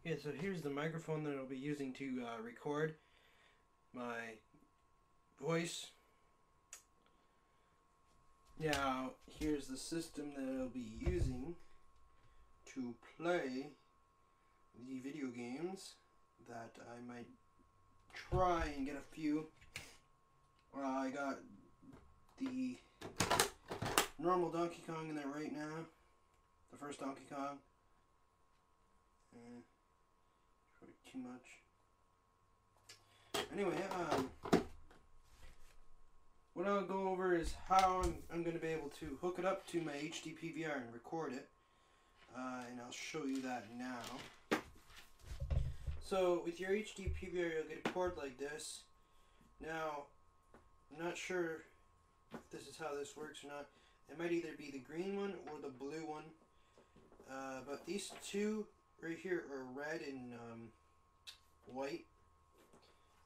Okay, so here's the microphone that I'll be using to record my voice. Now, here's the system that I'll be using to play the video games that I might try and get a few. I got the normal Donkey Kong in there right now. The first Donkey Kong. Probably too much. Anyway, what I'll go over is how I'm going to be able to hook it up to my HDPVR and record it. And I'll show you that now. So with your HDPVR, you'll get a cord like this. Now, I'm not sure if this is how this works or not. It might either be the green one or the blue one. But these two right here are red and white.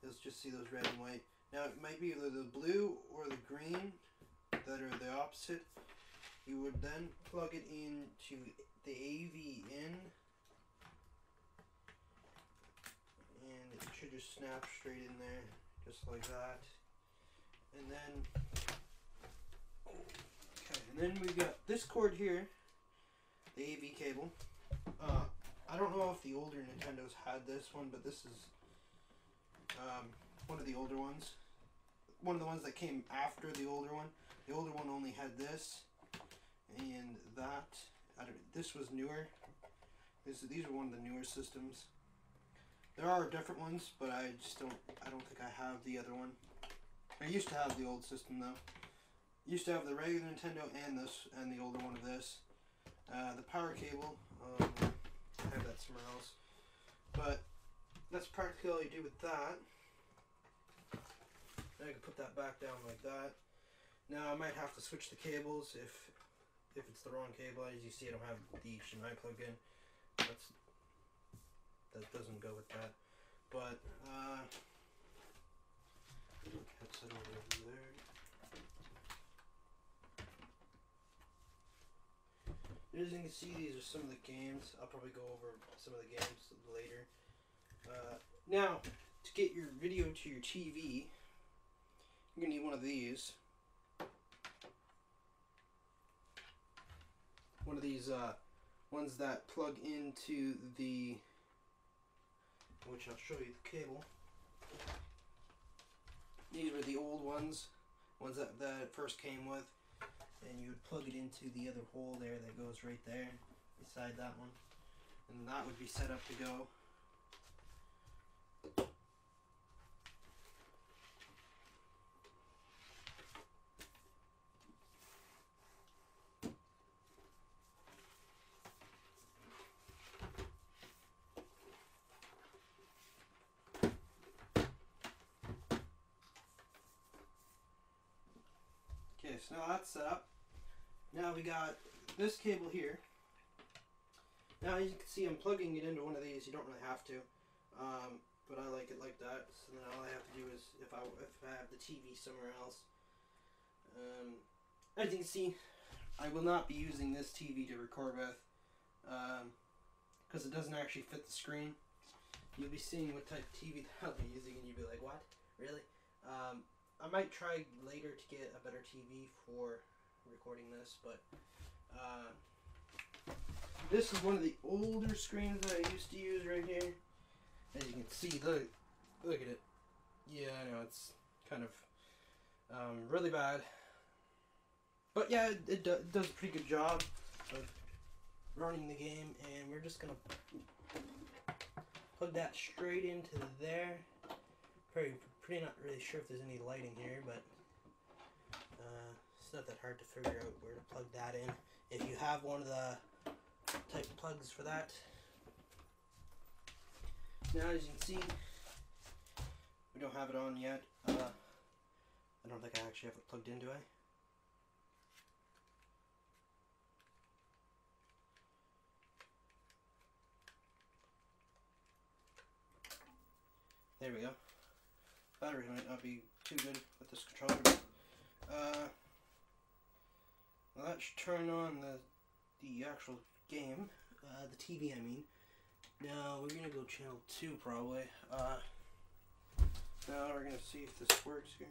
You'll just see those red and white. Now it might be either the blue or the green that are the opposite. You would then plug it into the AV in, and it should just snap straight in there, just like that. And then, okay, and then we've got this cord here, the AV cable. I don't know if the older Nintendos had this one, but this is one of the older ones. One of the ones that came after the older one. The older one only had this and that. This was newer. These are one of the newer systems. There are different ones, but I don't think I have the other one. I used to have the old system though. Used to have the regular Nintendo and the older one of this. The power cable. I have that somewhere else. But that's practically all you do with that. Then I can put that back down like that. Now I might have to switch the cables if it's the wrong cable. As you see, I don't have the HDMI plug in. That doesn't go with that. But that's it over there. As you can see, these are some of the games. I'll probably go over some of the games later. Now, to get your video to your TV, you're going to need one of these. One of these ones that plug into the, which I'll show you the cable. These were the old ones that it first came with. And you would plug it into the other hole there that goes right there beside that one, and that would be set up to go. Okay, so now that's set up. Now we got this cable here. Now as you can see, I'm plugging it into one of these. You don't really have to, but I like it like that. So then all I have to do is, if I have the TV somewhere else, as you can see, I will not be using this TV to record with, because it doesn't actually fit the screen. You'll be seeing what type of TV that I'll be using, and you'll be like, "What? Really?" I might try later to get a better TV for recording this, but this is one of the older screens that I used to use right here. As you can see, look at it. Yeah, I know it's kind of really bad, but yeah, it does a pretty good job of running the game. And we're just gonna plug that straight into there. Pretty not really sure if there's any lighting here, but it's not that hard to figure out where to plug that in if you have one of the type of plugs for that. Now as you can see, we don't have it on yet. I don't think I actually have it plugged in, do I? There we go. Battery might not be too good with this controller. Well, that should turn on the actual game, the TV I mean, Now we're gonna go channel 2 probably. Now we're gonna see if this works here.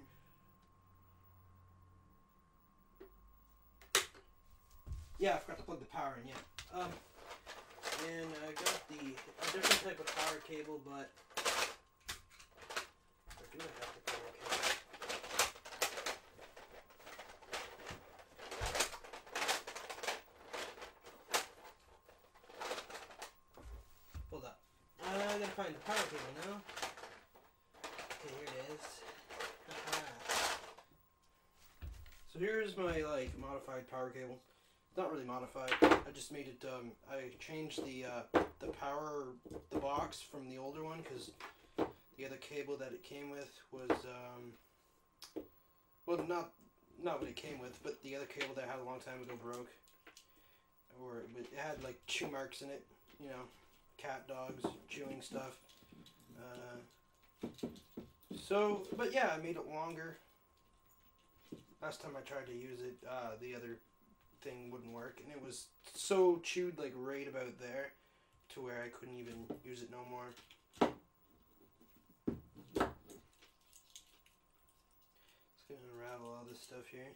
Yeah, I forgot to plug the power in, yeah. And I got a different type of power cable, but I do have the power cable. Hold up. I gotta find the power cable now. Okay, here it is. So here's my modified power cable. It's not really modified. I just made it. I changed the box from the older one because the other cable that it came with was well, not what it came with, but the other cable that I had a long time ago broke, or it had like chew marks in it. You know, cat, dogs, chewing stuff. So, but yeah, I made it longer. Last time I tried to use it, the other thing wouldn't work, and it was so chewed like right about there to where I couldn't even use it no more. Just gonna unravel all this stuff here.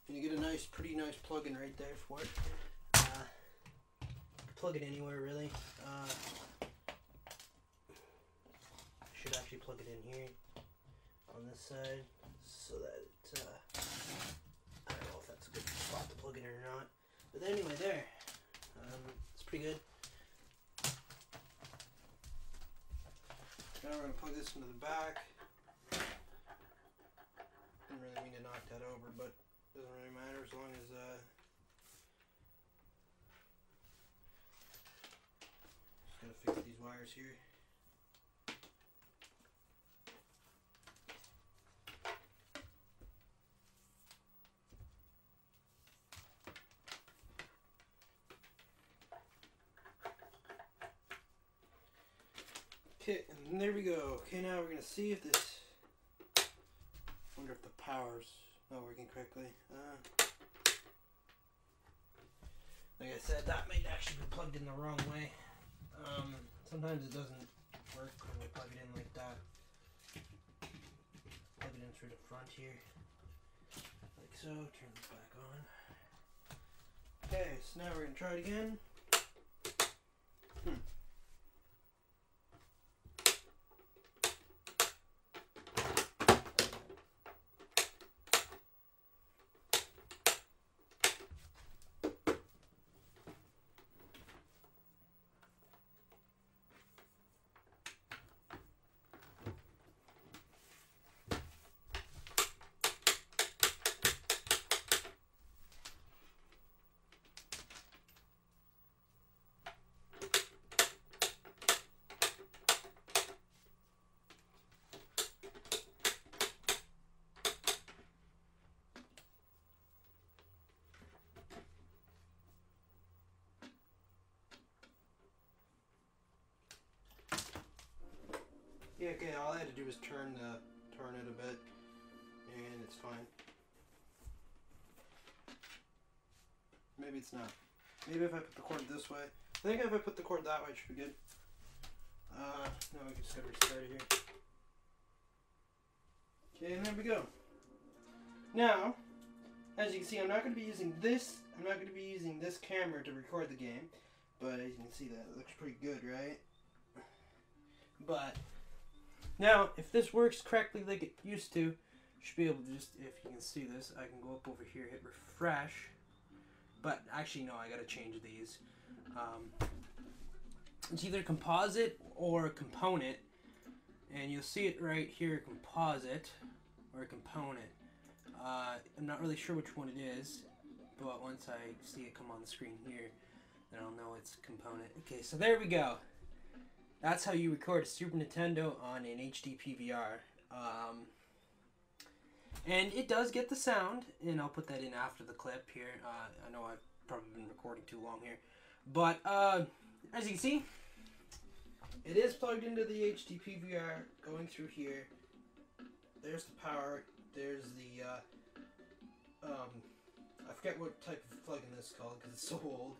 And you get a nice, pretty nice plug-in right there for it. Plug it anywhere really. Should actually plug it in here on this side so that it, I don't know if that's a good spot to plug it in or not, but anyway, there, it's pretty good. Now we're going to plug this into the back. Didn't really mean to knock that over, but doesn't really matter as long as just gotta fix these wires here. Okay, and there we go. Okay, now we're gonna see if this. Wonder if the power's not working correctly. Like I said, that might actually be plugged in the wrong way. Sometimes it doesn't work when we plug it in like that. Plug it in through the front here, like so. Turn this back on. Okay, so now we're gonna try it again. Yeah, okay, all I had to do was turn it a bit, and it's fine. Maybe it's not. Maybe if I put the cord this way. I think if I put the cord that way, it should be good. Now we just gotta restart it here. Okay, and there we go. Now, as you can see, I'm not going to be using this. I'm not going to be using this camera to record the game, but as you can see, that looks pretty good, right? But now, if this works correctly like it used to, you should be able to just, if you can see this, I can go up over here, hit refresh. But actually, no, I got to change these. It's either composite or component, and you'll see it right here, composite or component. I'm not really sure which one it is, but once I see it come on the screen here, then I'll know it's component. Okay, so there we go. That's how you record a Super Nintendo on an HDPVR. And it does get the sound, and I'll put that in after the clip here. I know I've probably been recording too long here. But, as you can see, it is plugged into the HDPVR going through here. There's the power. There's the, I forget what type of plug-in this is called because it's so old.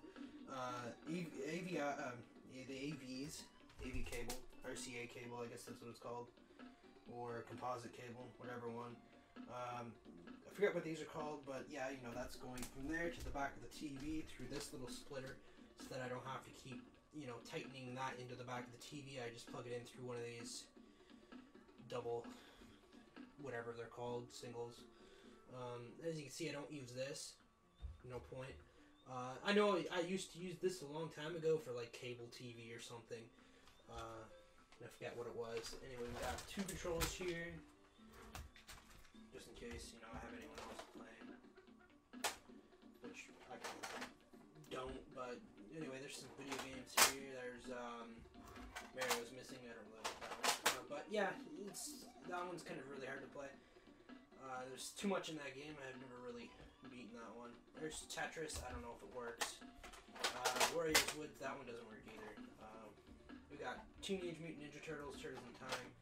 the AV cable, RCA cable, I guess that's what it's called, or composite cable, whatever one. I forget what these are called, but yeah, you know, that's going from there to the back of the TV through this little splitter, so that I don't have to keep, you know, tightening that into the back of the TV. I just plug it in through one of these double, whatever they're called, singles. As you can see, I don't use this. No point. I know I used to use this a long time ago for like cable TV or something. I forget what it was. Anyway, we got two controllers here, just in case, you know, I have anyone else playing, which I don't. But anyway, there's some video games here. There's Mario's missing. I don't really know that one. But yeah, that one's kind of really hard to play. There's too much in that game. I've never really beaten that one. There's Tetris. I don't know if it works. Warriors Woods. That one doesn't work either. We got Teenage Mutant Ninja Turtles: Turtles in Time.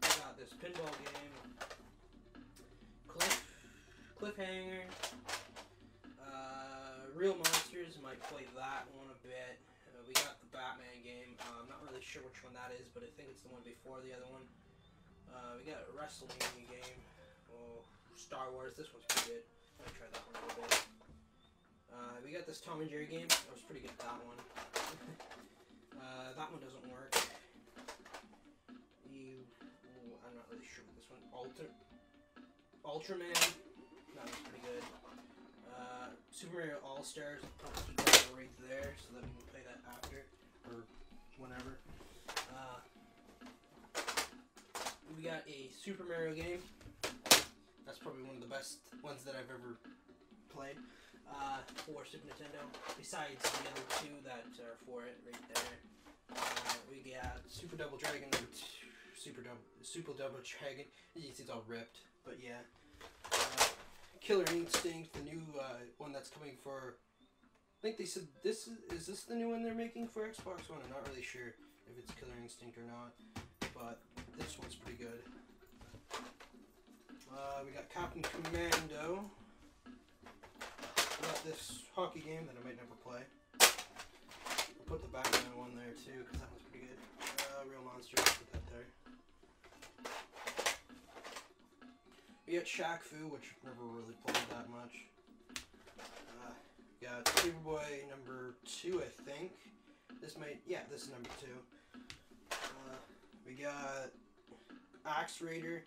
We got this pinball game. Cliffhanger. Real Monsters. Might play that one a bit. We got the Batman game. I'm not really sure which one that is, but I think it's the one before the other one. We got a WrestleMania game. Oh, Star Wars. This one's pretty good. I'm gonna try that one a little bit. We got this Tom and Jerry game. I was pretty good at that one. That one doesn't work. I'm not really sure what this one. Ultraman. That was pretty good. Super Mario All Stars. I'll keep that right there so that we can play that after or whenever. We got a Super Mario game. That's probably one of the best ones that I've ever played for Super Nintendo. Besides the other two that are for it right there. We got Super Double Dragon number 2. Super Double Dragon. You can see it's all ripped, but yeah. Killer Instinct, the new one that's coming for. I think they said this is this the new one they're making for Xbox One? I'm not really sure if it's Killer Instinct or not, but this one's pretty good. We got Captain Commando. We got this hockey game that I might never play. I'll put the Batman one there too, because that one's pretty good. Real Monsters, put that there. We got Shaq Fu, which I've never really played that much. We got Paperboy number 2, I think. This is number 2. We got Axe Raider.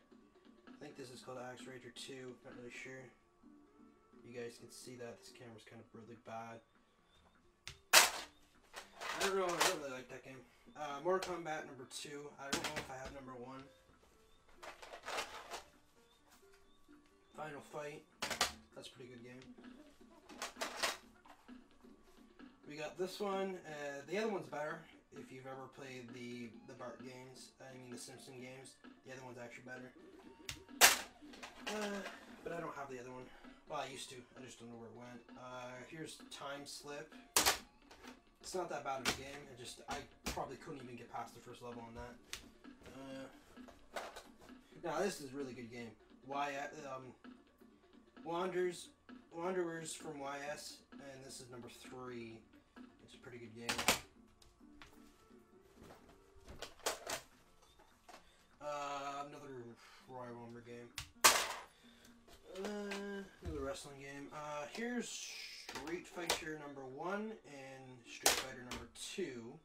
I think this is called Axe Raider 2. Not really sure. You guys can see that. This camera's kind of really bad. I don't know. I don't really like that game. Mortal Kombat number 2. I don't know if I have number 1. Final Fight. That's a pretty good game. We got this one. The other one's better. If you've ever played the Bart games, the Simpson games, the other one's actually better. But I don't have the other one. Well, I used to. I just don't know where it went. Here's Time Slip. It's not that bad of a game. I probably couldn't even get past the first level on that. Now this is a really good game. Wanderers from YS, and this is number 3. It's a pretty good game. Another Royal Rumble game. Another wrestling game. Here's Street Fighter number 1 and Street Fighter number 2.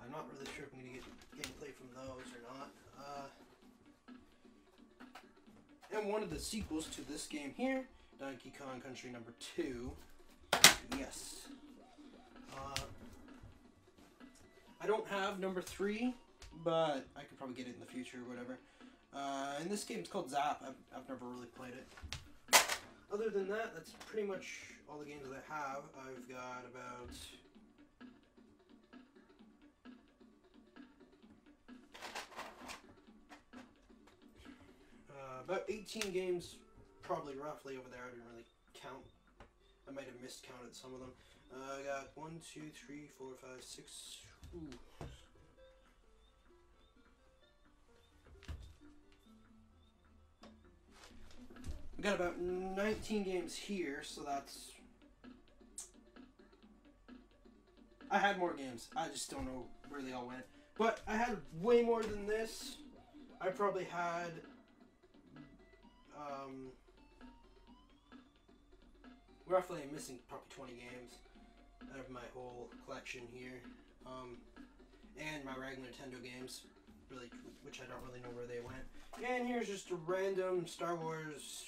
I'm not really sure if I'm going to get gameplay from those or not. And one of the sequels to this game here, Donkey Kong Country number 2. Yes. I don't have number 3, but I could probably get it in the future or whatever. And this game's called Zap. I've never really played it. Other than that, that's pretty much all the games that I have. I've got about 18 games, probably roughly over there. I didn't really count. I might have miscounted some of them. I got 1, 2, 3, 4, 5, 6. Ooh. We got about 19 games here, so that's I had more games. I just don't know where they all went. But I had way more than this. I probably had roughly, I'm missing probably 20 games out of my whole collection here. And my regular Nintendo games, really, which I don't really know where they went. And here's just a random Star Wars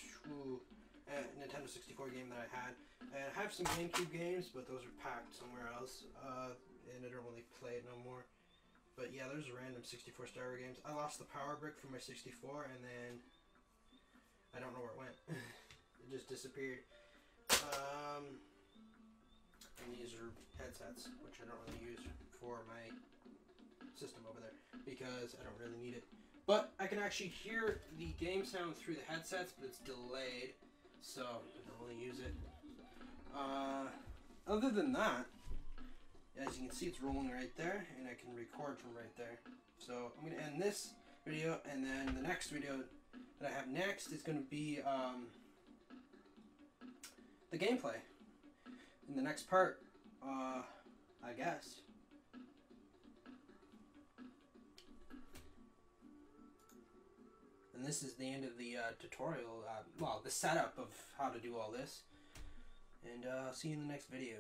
Nintendo 64 game that I had. And I have some GameCube games, but those are packed somewhere else. And I don't really play it no more. But yeah, there's random 64 Star Wars games. I lost the power brick from my 64, and then I don't know where it went. It just disappeared. And these are headsets, which I don't really use for my system over there because I don't really need it. But I can actually hear the game sound through the headsets, but it's delayed, so I don't really use it. Other than that, as you can see, it's rolling right there, and I can record from right there. So I'm going to end this video, and then the next video that I have next is going to be the gameplay. In the next part, I guess. And this is the end of the tutorial, well, the setup of how to do all this. And see you in the next video.